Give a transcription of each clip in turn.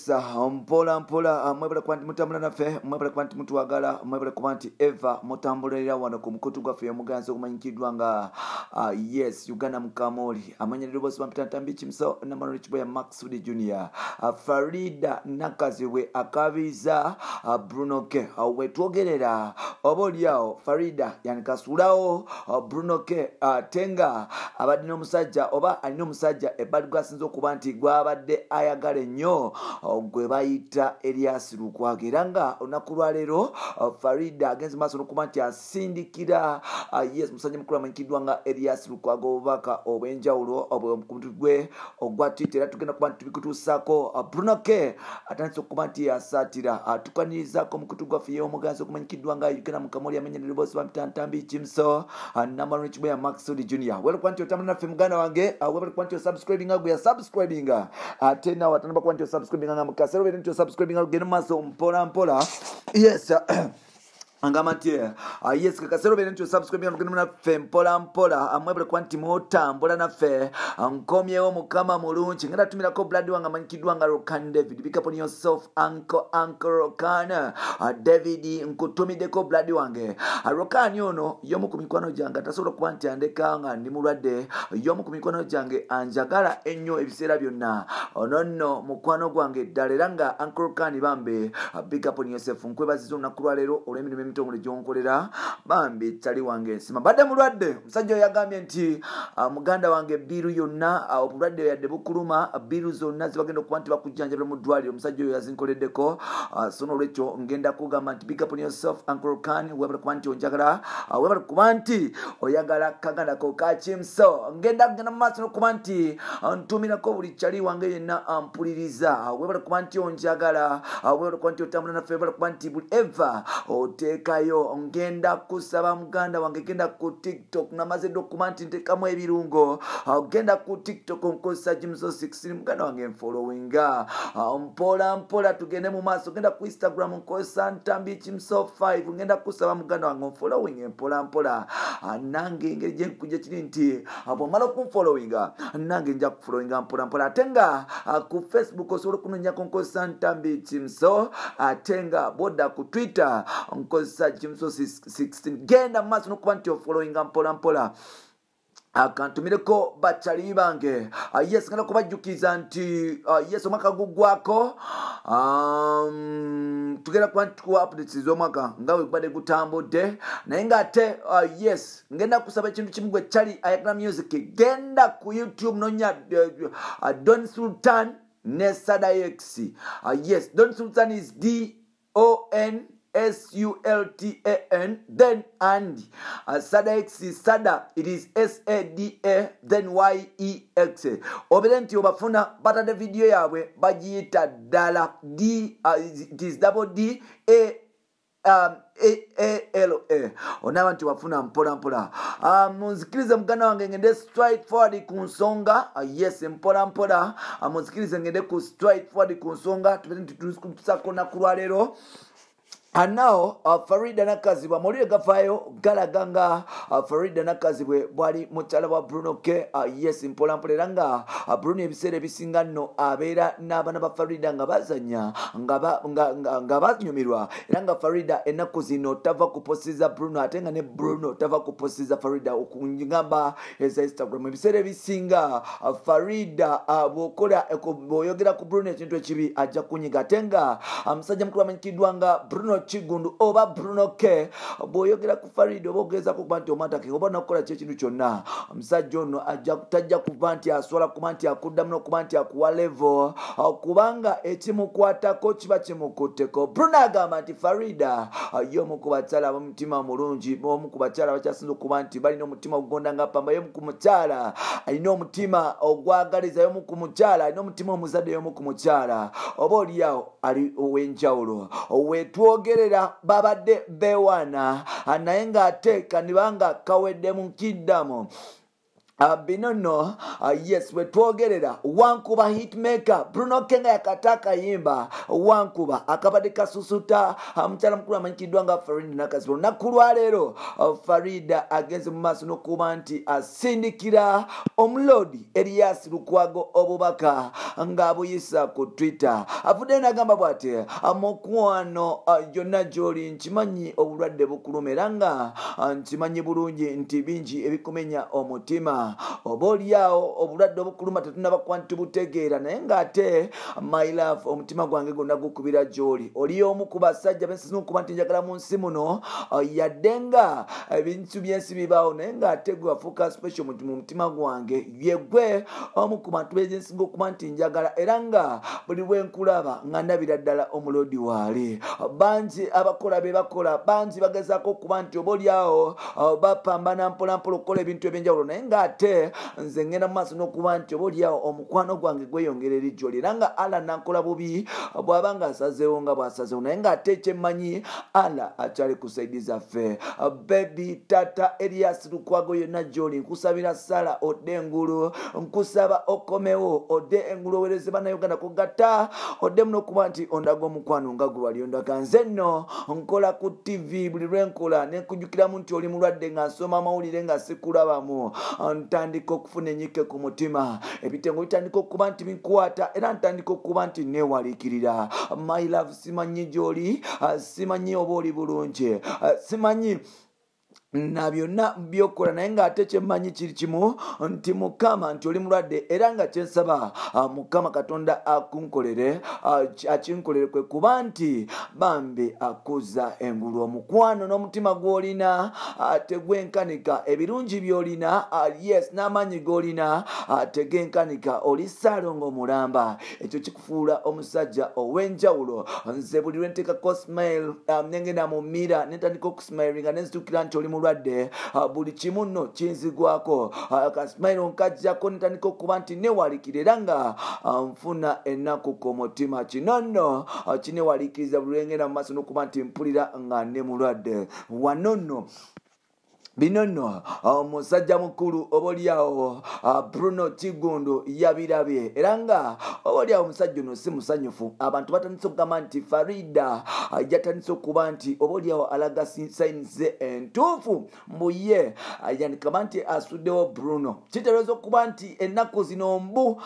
yes, mpola mpola mwebale kwanti mutambula naffe, mwebale kwanti mutuwagala, mwebale kwanti eva mutambulira wano ku mukutu gwaffe omuganzi okumanyikidwa nga yes, Uganda Mukamoli amanyirira bosi bampita Chimso namano chiboya Maxud Junior, Farida Nakazibwe akabiza Bruno K wetwogerera obolyao Farida yanikasulawo Bruno K tenga abadde omusajja oba alina omusajja ebali gwasinza okuba nti gwabadde ayagala nnyo gwe bayita Elias Lukwago era nga olunaku lwaleero Farida agenze maaso n'okuba nti asindikira yes musajja mukulu amanyikiddwa nga Elias Lukwago obubaka obw'enjawulo obw'omukutu gwe ogwa Twitter era tugenda kuba nti tubikutuusaako Bruno K atandise okuba nti asaatira atukanirizaako omukutu gwaffe y'omuganzi okumanyikiddwa nga Uganda Mukamoli amenyerera bose bamutantambi Chimso namano n'ekiboya Maxud Junior wele kuba nti otambula naffe muganda wange webale kuba nti osubscribinga gwe yasubscribinga ate nawe atanaba kuba nti osubscribinga nga mukasero bere nti osubscribinga gende mu maaso mpola mpola yes Angamatie yes kakasero bere nti subscribe ngene na fe mpola mpola amwebule kwanti motambula na fe nkomyewo mukama mulungi ngenda tumira ko blood wanga manyikidwa nga Rokan David pick up on yourself uncle Rokan David nkutumide ko blood wange Rokan yono yomu kumikwano janga tasobola kwanti andeka nga ndi mulwadde yomu kumikwano jange anjagala ennyo ebiseera byonna ononno mukwano gwange daliranga uncle Rokan bambe pick up on yourself nkwebazizo nakulwa lero olw'emirimu mitongole jonkolera bambi tali wange nsima badde mulwadde musajja yagambye nti muganda wange biru yonna obulwadde yadde bukuluma biru zonna zibagenda okuba nti bakujjanjabira mu ddwaliro omusajja oyo yazinkoleddeko sono olwekyo ngenda kugamba nti pick up on yourself uncle Khan webale kuba nti onjagala webale kuba nti oyagala kaganda ko ka Chimso ngenda mu maaso n'okuba nti ntumirako buli kyali wange yenna ampuliriza webale kuba nti onjagala webale kuba nti otambula naffe webale kuba nti buli eva otekayo ngenda kusaba muganda wange genda ku TikTok namaze document ntekamu ebirungo genda ku TikTok nkosa Chimso 16 muganda wange followinga mpola mpola tugende mu maaso genda ku Instagram nkosa ntambi Chimso 5 ngenda kusaba muganda wange following mpola mpola nange ngeje kujja kiri nti abo mala ku followinga nange nja ku followinga mpola mpola atenga ku Facebook osobola kunonya nkosa ntambi Chimso atenga boda ku Twitter nkosa Chimso 16 genda maaso n'okuba nti ofollowinga mpola mpola akantumireko bachali bange yes ngenda kubajjukiza nti yes omwaka gugwako tugenda kuba ntukuwa updates z'omwaka ngawe gbadde gutambudde naye nga ate yes ngenda kusaba ekintu kimu gwe chali ayagala music genda ku YouTube nonya Don Sultan ne Sadax yes Don Sultan is DON SULTAN then and Sadax is Sada it is SADA then YEX obelenti obafuna batade video yawe bagiyita dala D it is double D ALA onaba nti wafuna mpola mpola munzikirize muganda wange ngende straight forward ku nsonga yes mpola mpola munzikirize ngende ku straight forward ku nsonga tubere nti tukusako nakulwa lero And now, Farida Nakazibwe molire gafayo galaganga Farida Nakazibwe bwali muchala wa Bruno K yes mpola mpoleranga Bruno ebiseera ebisinga nno abeera n'abaana ba Farida nga bazanya nga banyumirwa era nga Farida ennaku zino tava kuposiza Bruno ate nga ne Bruno tava kuposiza Farida okungamba eza Instagram ebiseera ebisinga Farida bw'oyogera ku Bruno ekintu ekibi ajja kunyiga ate nga musajja mukulu amanyikiddwa nga Bruno Chigundu oba Bruno K boyogera ku Farida obogeza ku bantu omatake oba nakola ekintu kyonna omusajja ono tajja kuva nti aswala kuba nti akuddamu n'okuba nti akuwa level kubanga ekimukwatako kiba kimukutteko Bruno agamba nti Farida y'omu ku bakyala ab'omutima mulungi omu ku bakyala abakyasinza okuba nti balina omutima ogugonda nga pamba y'omu ku mukyala alina omutima ogwagaliza y'omu ku mukyala alina omutima omuzadde y'omu ku mukyala oba oliawo ali ow'enjawulo wetwogerera babadde bewana naye ng'ate kanibanga kawedde mu kiddamu binono yes wetwogerera wankuba hitmaker Bruno Kenga yakataka yimba wankuba akabadde kasusuta mukyala mukulu amanyikiddwa nga Farida Nakazibwa nakulwa leero Farida agenze mu maaso n'okuba nti asindikira omulodi Elias Lukwago obubaka ng'abuyisa ku Twitter avudde n'agamba bw'ati mukwano yonna gy'oli nkimanyi obulwadde bukuluma era nga nkimanyi bulungi nti bingi ebikumenya omutima oba oliawo obulwadde obukuluma tetunabakwa ntibutegeera naye ng'ate my love omutima gwange gonna gukubira gy'oli oli omu ku basajja bensinza okuba nti njagala mu nsi muno yadde nga ebintu byensi bibaawo naye ng'ate gwe wafuuka special mu mutima gwange yegwe omu ku bantu bensinga okuba nti njagala era nga buli bwenkulaba nga ndabira ddala omulodi waali bangi abakola be bakola bangi bagezaako okuba nti oba oliawo bapambana mpolampola okukola ebintu ebyenjawulo naye ng'ate nze ngenda mu maaso n'okuba nti oba oliawo omukwano gwange gweyongera erijjo era nga ala nankola bubi bw'aba nga asazeewo nga bw'asazeewo naye ng'ate ekyemmanyi ala akyali ku saidi zaffe bebi tata Elias Lukwago yonna gy'oli nkusabira sala odde engulu nkusaba okomewo odde engulu owereze bannayuganda kugatta odde muno okuba nti ondaga omukwano nga gwe wali ondaga nze nno nkola ku TV buli lwenkola nenkujjukiramu nti oli mulwadde nga nsoma amawulire nga sikulabamu ntandika okufuna enyike ku mutima ebitengo bitandika okuba nti binkwata era ntandika okuba nti neewaliikirira my love simanyi gy'oli simanyi oba oli bulungi simanyi na byonna byokola naye ng'ate kyemmanyi kiri kimu nti mukama nti oli mulwadde era nga kyensaba mukama katonda akunkolere akinkolere kwe kuba nti bambi akuza engulu omukwano n'omutima gw'olina tegwenkanika ebirungi by'olina yes n'amaanyi g'olina tegenkanika oli Ssaalongo omulamba ekyo kikufuula omusajja ow'enjawulo nze buli lwenteekako smile nengenda mu mmira netandika okusmilinga nenzituukira nti oli mulwadde buli kimu nno kinzigwako akasmailo nkajjako netandika okuba nti newalikira era nga nfuna ennaku ku mutima kino nno kinewaliikiriza buli lwengenda mu maaso n'okuba nti mpulira nga ne mulwadde wano nno bino nno omusajja mukulu oba oliawo Bruno Kigundu yabirabye era nga oba oliawo omusajja ono si musanyufu abantu batandise okugamba nti Farida yatandise okuba nti oba oliawo alaga sayinize entuufu mbuye yandikaba nti asuddewo Bruno kitegeeza okuba nti ennaku zino mbu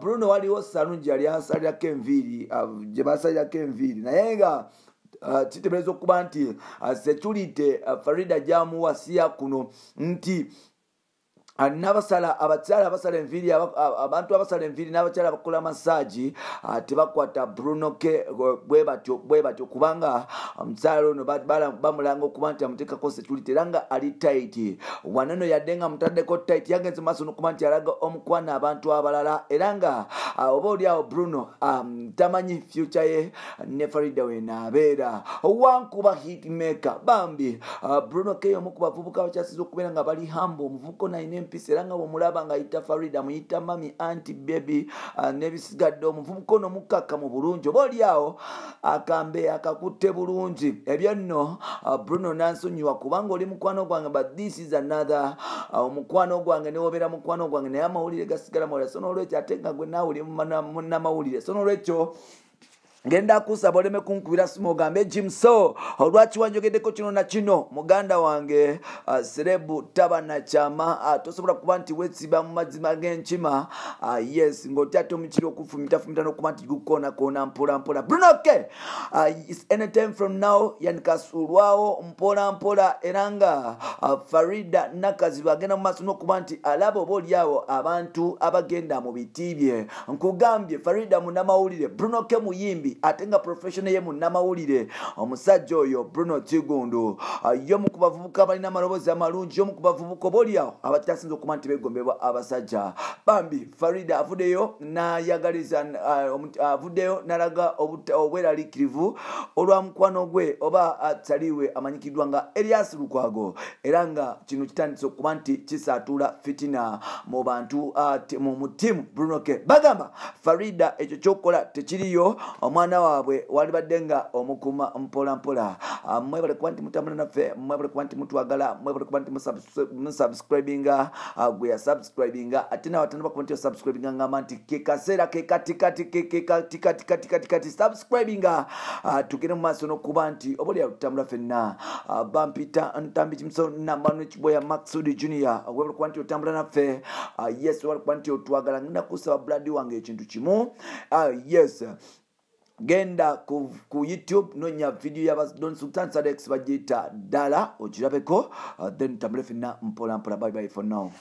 Bruno waliwo salungi yali asalirako enviiri gye basalirako enviiri naye nga kitegeeza okuba nti security Farida gyamuwasiya kuno nti n'abasala abakyala abasala enviiri abantu abasala enviiri n'abakyala abakola massage tebakwata Bruno ke bwe batyo kubanga omukyala ono bamulanga okuba nti amuteekako security era nga ali tight wanono yadde nga mutaddeko tight yagenze mu maaso n'okuba nti alaga omukwana abantu abalala era nga oba oliawo Bruno tamanyi future ye ne Farida wenaabeera wankuba hitmaker bambi Bruno ke omu ku bavubuka abakyasiza okubeera nga bali humble omuvubuka naine mpisa era nga bw'omulaba ng'ayita Farida muyita mami anti baby n'ebisigadde omuvubuka ono mukkakka mu bulungi oba oliawo akambe akakutte bulungi ebyo nno Bruno nansonyiwa kubanga oli mukwano gwange but this is another omukwano gwange newobeera mukwano gwange naye amawulire gasigala mawulire so n'olwekyo ate nga gwe naawe oli munnamawulire so n'olwekyo ngenda kusaba oleme kunkubira simu ogambe Jimso olwaki wanjogeddeko kino na kino muganda wange serebu tabana kyama tosobola kuba nti weesiba mu mazima g'enkima yes ng'oti ate omukiri okufumita n'okuba nti gukoonakona mpola Bruno ke is anytime from now yanikasuulwawo mpola era nga Farida Nakazibwa agenda mu maaso n'okuba nti alaba oba oliawo abantu abagenda mu biti bye nkugambye Farida munnamawulire Bruno ke muyimbi ate nga professional ye munnamawulire omusajja oyo Bruno Kigundu y'omu ku bavubuka abalina amaloboozi amalungi y'omu ku bavubuka oba oliawo abakyasinza okuba nti beegombebwa abasajja bambi Farida avuddeyo n'ayagaliza avuddeyo n'alaga obweraliikirivu olwa mukwano gwe oba ataliwe amanyikiddwa nga Elias Lukwago era nga kino kitandise okuba nti kisaatula fitina mu bantu mu mutimu Bruno ke bagamba Farida ekyo kyokola tekiriyo omwana mwana waabwe walibadde nga omukuma mpola mpola. Mwebale kuba nti mutambula naffe, mwebale kuba nti mutwagala, mwebale kuba nti musubscribinga, gwe ya subscribinga ate n'abatanaba kuba nti osubscribinga ngamba nti kekaseera kekatikati subscribinga tugende mu maaso n'okuba nti oba olya tutambula ffenna. Bampita Ntambi Kimso Nambano Kiboya Maxudi Junior webale kuba nti otambula naffe. Yes, webale kuba nti otwagala. Ngenda kusaba blood wange ekintu kimu. Yes, genda ku YouTube nonya video ya Don Sultan Sadex bagita Dala ogirabeko, then tambule ffenna mpola mpola. Bye bye for now.